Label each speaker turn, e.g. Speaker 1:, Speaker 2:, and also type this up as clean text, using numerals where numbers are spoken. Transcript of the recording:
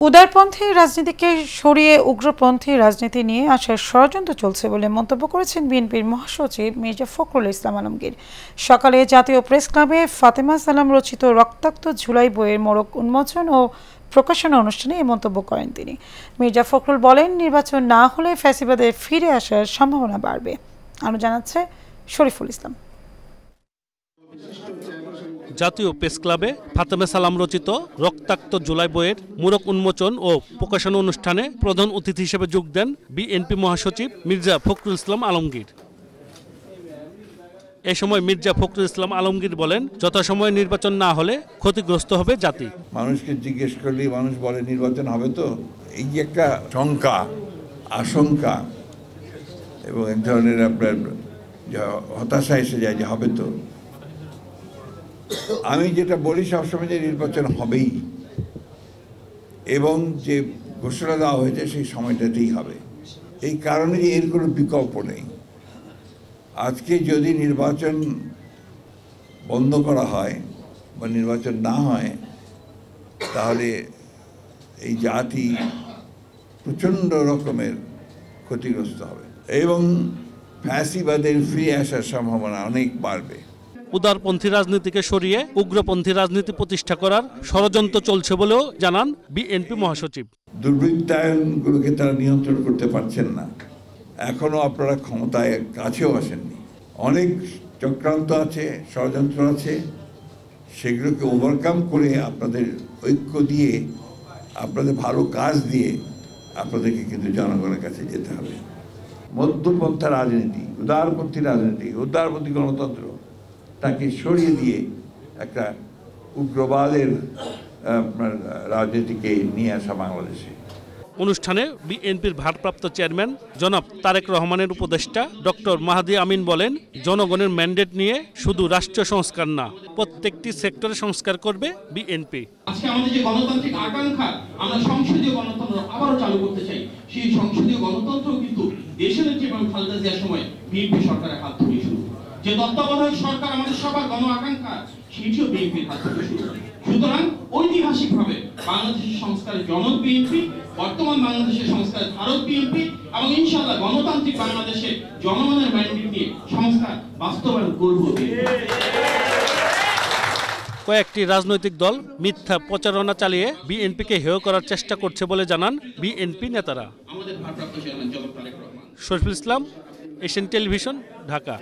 Speaker 1: উদারপন্থী রাজনীতিকে সরিয়ে উগ্রপন্থী রাজনীতি নিয়ে আসার ষড়যন্ত্র চলছে বলে মন্তব্য করেছেন বিএনপির মহাসচিব মির্জা ফখরুল ইসলাম আলমগীর। সকালে জাতীয় প্রেস ক্লাবে ফাতেমা সালাম রচিত রক্তাক্ত ঝুলাই বইয়ের মোড়ক উন্মোচন ও প্রকাশনা অনুষ্ঠানে এই মন্তব্য করেন তিনি। মির্জা ফখরুল বলেন, নির্বাচন না হলে ফ্যাসিবাদের ফিরে আসার সম্ভাবনা বাড়বে। আরও জানাচ্ছে শরীফুল ইসলাম।
Speaker 2: জাতীয় প্রেস ক্লাবে ফাতেমা সালাম রচিত রক্তাক্ত জুলাই বইয়ের মোড়ক উন্মোচন ও প্রকাশনা অনুষ্ঠানে প্রধান অতিথি হিসেবে যোগ দেন বিএনপি মহাসচিব মির্জা ফখরুল ইসলাম আলমগীর। এ সময় মির্জা ফখরুল ইসলাম আলমগীর বলেন, যথাসময়ে নির্বাচন না হলে ক্ষতিগ্রস্ত হবে জাতি।
Speaker 3: মানুষকে জিজ্ঞেস করলেই মানুষ বলে নির্বাচন হবে তো। এই যে একটা শঙ্কা, আশঙ্কা এবং এক ধরনের আপনার হতাশা এসে যায় যে হবে তো। আমি যেটা বলি সবসময় যে নির্বাচন হবেই, এবং যে ঘোষণা দেওয়া হয়েছে সেই সময়টাতেই হবে। এই কারণে যে এর কোনো বিকল্প নেই। আজকে যদি নির্বাচন বন্ধ করা হয় বা নির্বাচন না হয়, তাহলে এই জাতি প্রচণ্ড রকমের ক্ষতিগ্রস্ত হবে এবং ফ্যাসিবাদের ফিরে আসার সম্ভাবনা অনেক বাড়বে।
Speaker 2: উদারপন্থী রাজনীতিকে সরিয়ে উগ্রপন্থী রাজনীতি প্রতিষ্ঠা করার ষড়যন্ত্র চলছে বলেও জানান বিএনপি মহাসচিব।
Speaker 3: দুর্বৃত্তায়নগুলোকে তারা নিয়ন্ত্রণ করতে পারছেন না। এখনো আপনারা ক্ষমতায় কাছেও আসেননি। অনেক চক্রান্ত আছে, ষড়যন্ত্র আছে। সেগুলোকে ওভারকাম করে আপনাদের ঐক্য দিয়ে, আপনাদের ভালো কাজ দিয়ে আপনাদেরকে কিন্তু জনগণের কাছে যেতে হবে। মধ্যপন্থা রাজনীতি, উদারপন্থী রাজনীতি, উদারপন্থী গণতন্ত্র তাকে সরিয়ে দিয়ে একটা উগ্রবাদের রাজনীতিকে নিয়ে আসা বাংলাদেশে।
Speaker 2: অনুষ্ঠানে বিএনপির ভারপ্রাপ্ত চেয়ারম্যান জনাব তারেক রহমানের উপদেষ্টা ডক্টর মাহাদি আমিন বলেন, জনগণের ম্যান্ডেট নিয়ে শুধু রাষ্ট্রীয় সংস্কার না, প্রত্যেকটি সেক্টরে সংস্কার করবে বিএনপি।
Speaker 4: আজকে আমাদের যে গণতান্ত্রিক আকাঙ্ক্ষা, আমরা সংসদীয় গণতন্ত্র আবারও চালু করতে চাই। সেই সংসদীয় গণতন্ত্র কিন্তু দেশের যেভাবে খালেদা জিয়ার সময় বিএনপি সরকারের হাত ধরে শুরু, যে তত্ত্বাবধায়ক সরকার আমাদের সবার গণ আকাঙ্ক্ষা, সেটিও বিএনপির হাত ধরে শুরু। সুতরাং ঐতিহাসিকভাবে বাংলাদেশের সংস্কারের জনক বিএনপি, বর্তমান বাংলাদেশের সংস্কারের ধারক বিএনপি, এবং ইনশাআল্লাহ গণতান্ত্রিক বাংলাদেশে জনগণের ম্যান্ডেট নিয়ে সংস্কার বাস্তবায়ন করব।
Speaker 2: কয়েকটি রাজনৈতিক দল মিথ্যা প্রচারণা চালিয়ে বিএনপিকে হেয় করার চেষ্টা করছে বলে জানান বিএনপি নেতারা।
Speaker 4: আমাদের ভারপ্রাপ্ত চেয়ারম্যান জনাব তারেক রহমান।
Speaker 2: Shariful Islam, Asian television, Dhaka.